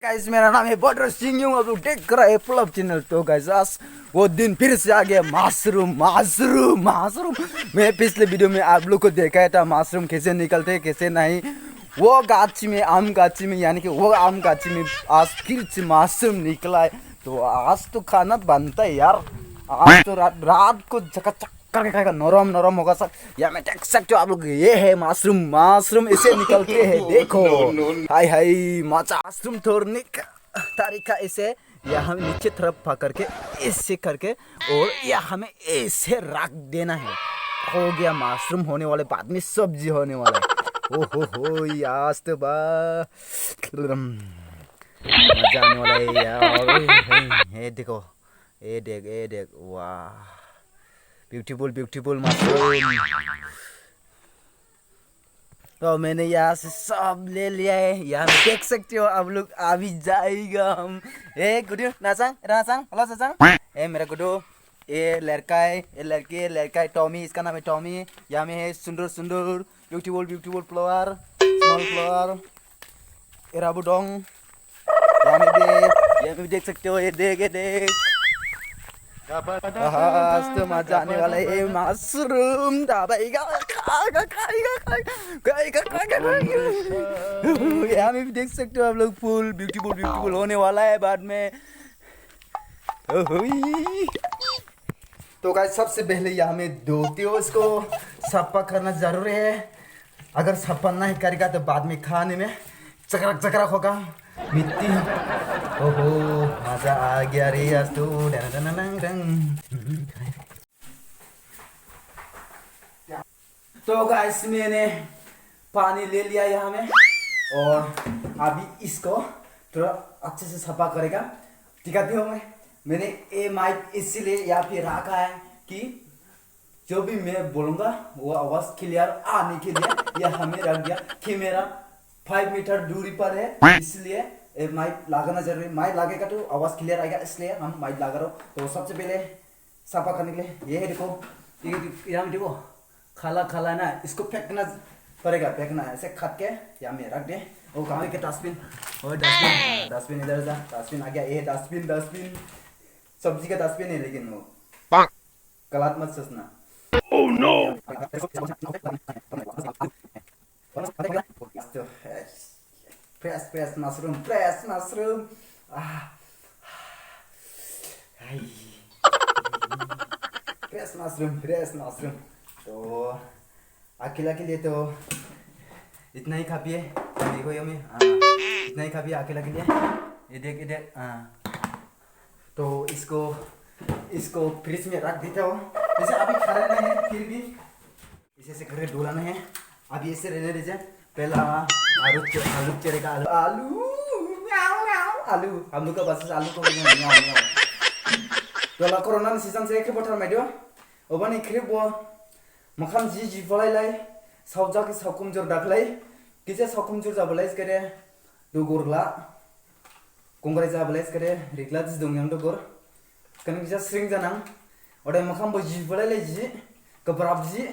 Guys मेरा नाम है बटर सिंह हूँ। आप लोग देख रहे हैं पुलअप चैनल। तो गाइस आज वो दिन फिर से आ गया। Mushroom mushroom mushroom. मैं पिछले वीडियो में आप लोग को दिखाया था मशरूम कैसे निकलते हैं कैसे नहीं। वो गाची में आम गाची में यानी कि वो आम गाची में आज फिर से मशरूम निकला है। तो आज तो खाना बनता है यार। आज तो रात को चकाचक करके खाएगा, नरम नरम होगा सब। या मैं देख सकते हो आप लोग, ये है मशरूम। मशरूम ऐसे निकलते हैं, देखो। हाय हाय मजा। मशरूम तोड़ने का तरीका ऐसे, या हमें नीचे तरफ पकड़ के ऐसे करके और या हमें ऐसे रख देना है। हो गया मशरूम होने वाले, बाद में सब्जी होने वाला है। हो यार तो मजा आने वाला है यार। ये देखो, ये देख वाह, ब्यूटीफुल ब्यूटीफुल मशरूम। तो मैंने यहाँ से सब ले लिया है। यहाँ देख सकते हो आप लोग। अभी जाएगा हम। ए गुडू नाचंग नाचंग, हेलो नाचंग। ए मेरा गुडू, ये लड़का है, ये लड़की है। लड़का है टॉमी, इसका नाम है टॉमी। यहाँ में है सुंदर सुंदर beautiful beautiful flower, small flower. ये राबू डोंग, यहाँ में देख सकते हो। ये देख आज तो मजा आने वाला है। मशरूम दबाएगा, खाएगा। यहाँ में भी देख सकते हो आप लोग। फुल ब्यूटीफुल ब्यूटीफुल होने वाला है बाद में। तो गाइस सबसे पहले यहाँ में धोते हो, इसको सफा करना जरूरी है। अगर सफा नहीं करेगा तो बाद में खाने में चकरक चकरक होगा, मिट्टी। ओहो मजा आ गया रे आज तो। तो गाइस मैंने पानी ले लिया यहाँ में, और अभी इसको थोड़ा अच्छे से सफा करेगा। दिखाती हूँ मैंने ये माइक इसीलिए यहाँ पे रखा है कि जो भी मैं बोलूँगा वो आवाज़ क्लियर आने के लिए यह हमें रख दिया कि मेरा 5 मीटर दूरी पर है, इसलिए माइक लगाना जरूरी। माइक लगेगा तो आवाज़ क्लियर आएगा, इसलिए हम माइक लगा रहे हो। तो सबसे पहले सफा करने के लिए ये है, देखो यहाँ में देखो खाला खाला ना, इसको फेंकना पड़ेगा। फेंकना है ऐसे खट के यहाँ में रख दे। वो कहाँ के डस्टबिन, और डस्टबिन इधर जा। डस्टबिन आ गया, ये डस्टबिन सब्जी का डस्टबिन है, लेकिन वो गलत मत सोचना। Oh no! Fresh mushroom. Fresh mushroom. तो अकेला के लिए तो इतना ही काफी है। देखो ये में इतना ही काफी है अकेला के लिए। ये देख तो इसको फ्रिज में रख देता हूँ। जैसे अभी खाना नहीं है, फिर भी इसे से करके डोलाना है। अभी ऐसे रहने दीजिए। पहला आलू चलेगा। आलू हम लोग का बस आलू को तो कोरोना सीजन से एक बोतल में दो ओबन इख्रे बो मखान जी फलाइलाय सावजा के सावकुम जोर दाखलाय किसे सावकुम जोर जाबलाय करे दो गोरला कंग्राय जाबलाय करे रिगला जिस दंयां दो गोर कने किसा स्रिंग जानां ओडे मखान बो जी फलाइलाय जी कबराब जी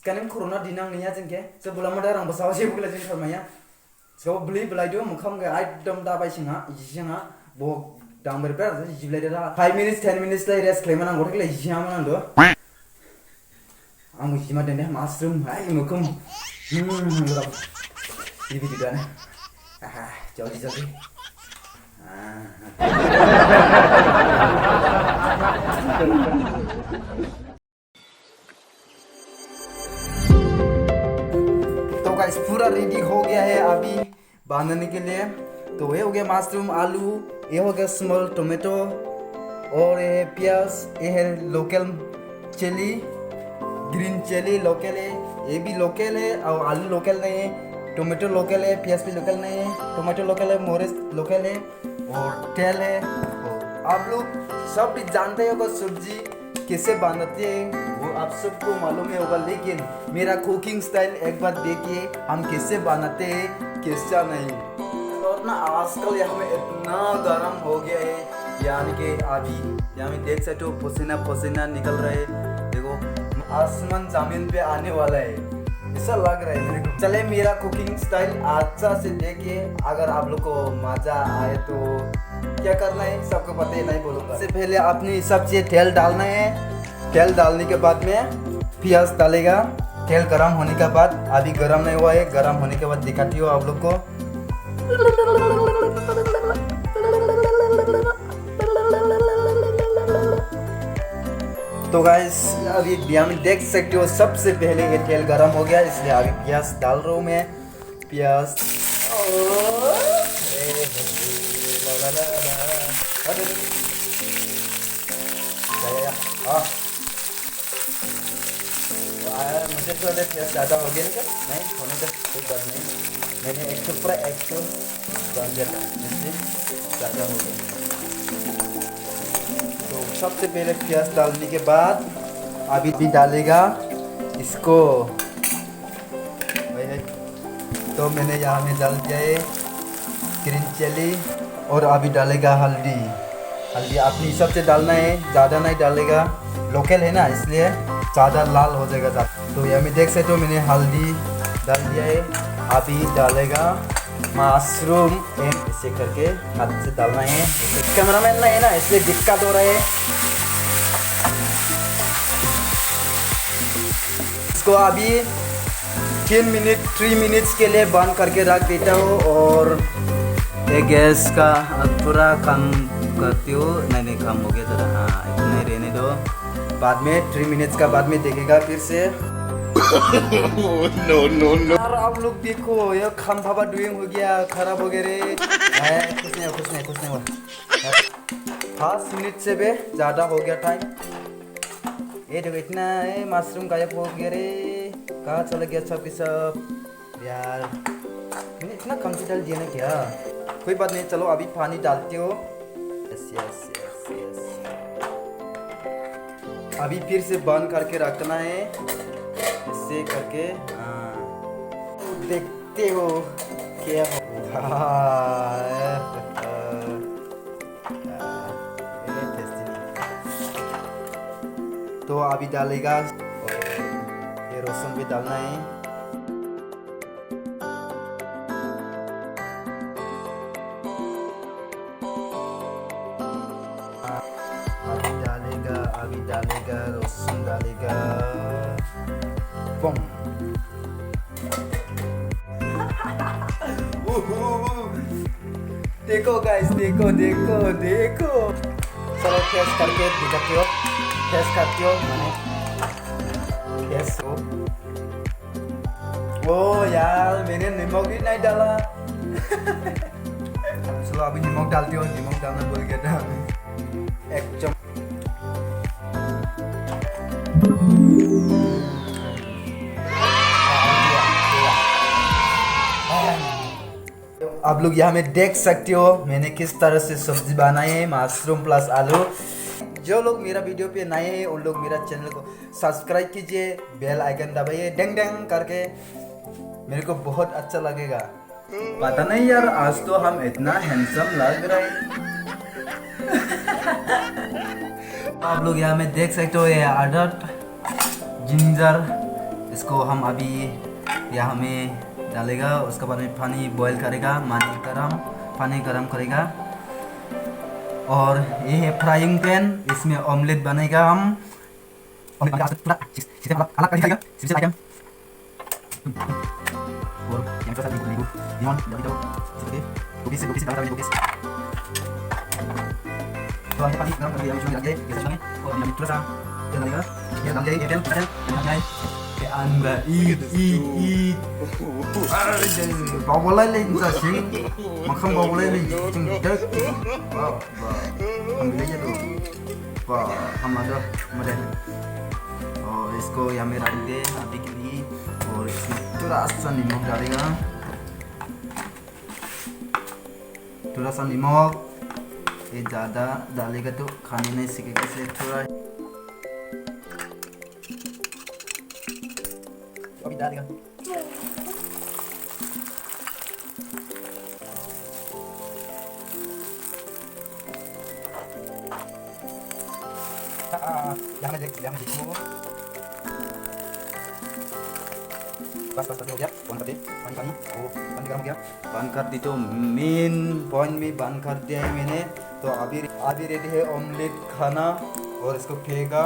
कने कोरोना दिनां निया जोंके जे बुलामदा रां बसाव जे बुगला जों फरमाया सो ब्ली ब्लाइदो मखाम गे एकदम दाबाय सिंहा जिंहा बो दांबर बेर जिबलाय दा 5 मिनिट्स 10 मिनिट्स लाय रेस्ट खालामना नांगौ थाखलाय जिहा मानांदो आं जिमा देने मशरूम हाय मखम ये भी दिखाना जल्दी तो गाइस पूरा रेडी हो गया है अभी बांधने के लिए। तो ये हो गया मशरूम, आलू, ये हो गया स्मॉल टोमेटो, और ये प्याज, ये है local chili, green chili local है, ये भी लोकल है। और आलू लोकल नहीं है, टोमेटो लोकल है, प्याज भी लोकल नहीं है, टोमेटो लोकल है, मोरिस लोकल है, और तेल है। और आप लोग सब भी जानते होगा सब्जी कैसे बनाते हैं, वो आप सबको मालूम है होगा। लेकिन मेरा कुकिंग स्टाइल एक बार देखिए, हम कैसे बनाते हैं कैसा नहीं। और ना आजकल यहाँ में इतना गर्म हो गया है, यानी कि अभी यहाँ में देख सकते हो पसीना निकल रहा है। देखो आसमान जमीन पे आने वाला है। ऐसा लग रहा है मेरे को। चले मेरा कुकिंग स्टाइल अच्छा से देखिए, अगर आप लोग को मजा आए तो क्या करना है सबको पता है, नहीं बोलूँगा। सबसे पहले अपनी सब्जी तेल डालना है। तेल डालने के बाद में प्याज डालेगा। तेल गरम होने के बाद, अभी गरम नहीं हुआ है, गरम होने के बाद दिखाती हूँ आप लोग को। तो गाइस अभी हम देख सकते हो, सबसे पहले ये तेल गरम हो गया, इसलिए अभी प्याज डाल रहा हूँ मैं। प्याज मुझे तो प्याज ज़्यादा हो गया क्या? नहीं होने का कोई बात नहीं, मैंने एक तो पूरा एक तो डाल दिया था, इसलिए ज़्यादा हो गया। तो सबसे पहले प्याज डालने के बाद अभी भी डालेगा इसको। तो मैंने यहाँ में डाल दिया है ग्रीन चिली, और अभी डालेगा हल्दी। हल्दी अपने हिसाब से डालना है, ज़्यादा नहीं डालेगा, लोकल है ना इसलिए ज़्यादा लाल हो जाएगा। तो यहाँ में देख सकते हो मैंने हल्दी डाल दिया है। अभी डालेगा मशरूम, ऐसे करके हाथ से डालना है। कैमरामैन नहीं है ना इसलिए दिक्कत हो रहा है। इसको अभी 3 मिनट्स के लिए बंद करके रख देता हूँ, और ये गैस का पूरा कम करती हूँ। नहीं कम हो गया जरा, हाँ इतना ही रहने दो। बाद में 3 मिनट्स का बाद में देखेगा फिर से। नो यार आप लोग देखो, ये खम भाबा डुइंग हो गया, खराब हो गया रे। कुछ नहीं हुआ। 5 मिनट से भी ज़्यादा हो गया टाइम। ये देखो इतना है, मशरूम गायब हो गया रे, कहाँ चला गया सब के सब यार। मैंने इतना कम से डाल दिया ना क्या? कोई बात नहीं, चलो अभी पानी डालती हो। यस। अभी फिर से बंद करके रखना है, इससे करके। देखते हो क्या होगा। तो अभी डालेगा, ये रसुन भी डालना है। अभी डालेगा रसुन डालेगा। बम। देखो गाइस, देखो। चलो टेस्ट करके दिखाते हो, टेस्ट करती हो मैंने टेस्ट हो। ओ यार मैंने नमक भी नहीं डाला। चलो अभी नमक डालती हो, नमक डालना भूल गया था। एक चम्मच। आप लोग यहाँ में देख सकते हो मैंने किस तरह से सब्जी बनाई है, मशरूम प्लस आलू। जो लोग मेरा वीडियो पे नए हैं उन लोग मेरा चैनल को सब्सक्राइब कीजिए, बेल आइकन दबाइए डंग डंग करके, मेरे को बहुत अच्छा लगेगा। पता नहीं यार आज तो हम इतना हैंडसम लग रहे हैं। आप लोग यहाँ में देख सकते हो ये अदरक जिंजर, इसको हम अभी यहाँ में डालेगा। उसके बाद में पानी बॉईल करेगा, पानी गरम करेगा। और ये है फ्राइंग पैन, इसमें ऑमलेट बनेगा। हम ऑमलेट अलग कर दिया। पानी गरम कर दिया, उसमें डाल के और थोड़ा सा तेल डालेगा। ये डाल दिया, ये तेल Anda bawa boleh lagi sih, makan bawa boleh lagi cengdek, ambil aja tuh, wah हम ada मदन। और इसको यहाँ में रख दे अभी के लिए, और इसमें थोड़ा सा नमक डालेगा, थोड़ा सा नमक। ये ज़्यादा डालेगा तो खाने नहीं सीखेगा, इसलिए थोड़ा अभी डालेगा। यहाँ में देखो बस बस हो गया, बंद कर दे। पानी पानी, ओ पानी गर्म हो गया, बंद कर दी। तो मेन पॉइंट में बंद कर दिया है मैंने। तो अभी रेडी है ऑमलेट खाना, और इसको फेंका।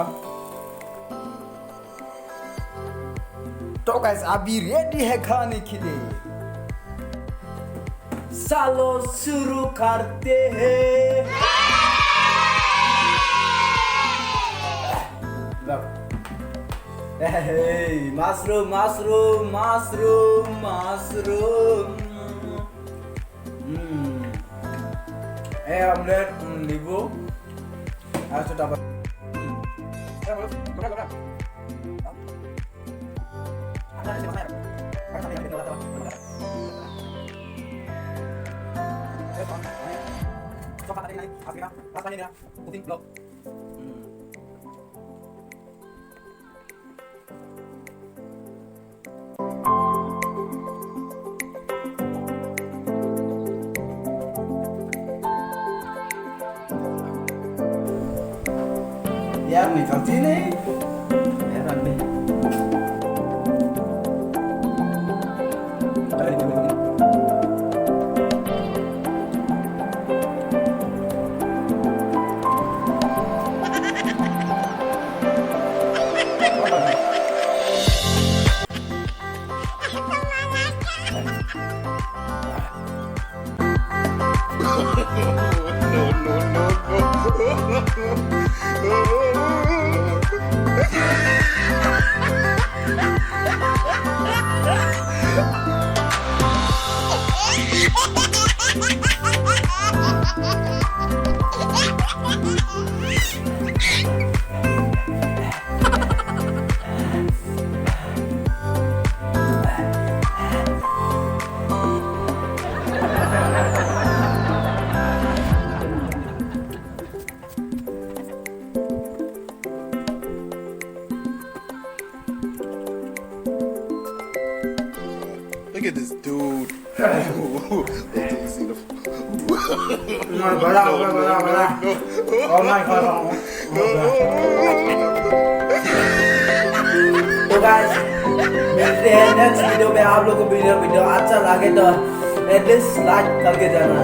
तो गाइस अभी रेडी है खाने के लिए। चलो शुरू करते हैं। Mushroom mushroom mushroom mushroom, omelette, नींबू, ऐसे टाइप। यार निकलती नहीं यार अभी। Look at this dude. Wait till you see the. बड़ा बड़ा। Oh my God. तो गाइस मिलते हैं नेक्स्ट वीडियो में। आप लोगों को वीडियो अच्छा लगे तो एटलीस्ट लाइक करके जाना।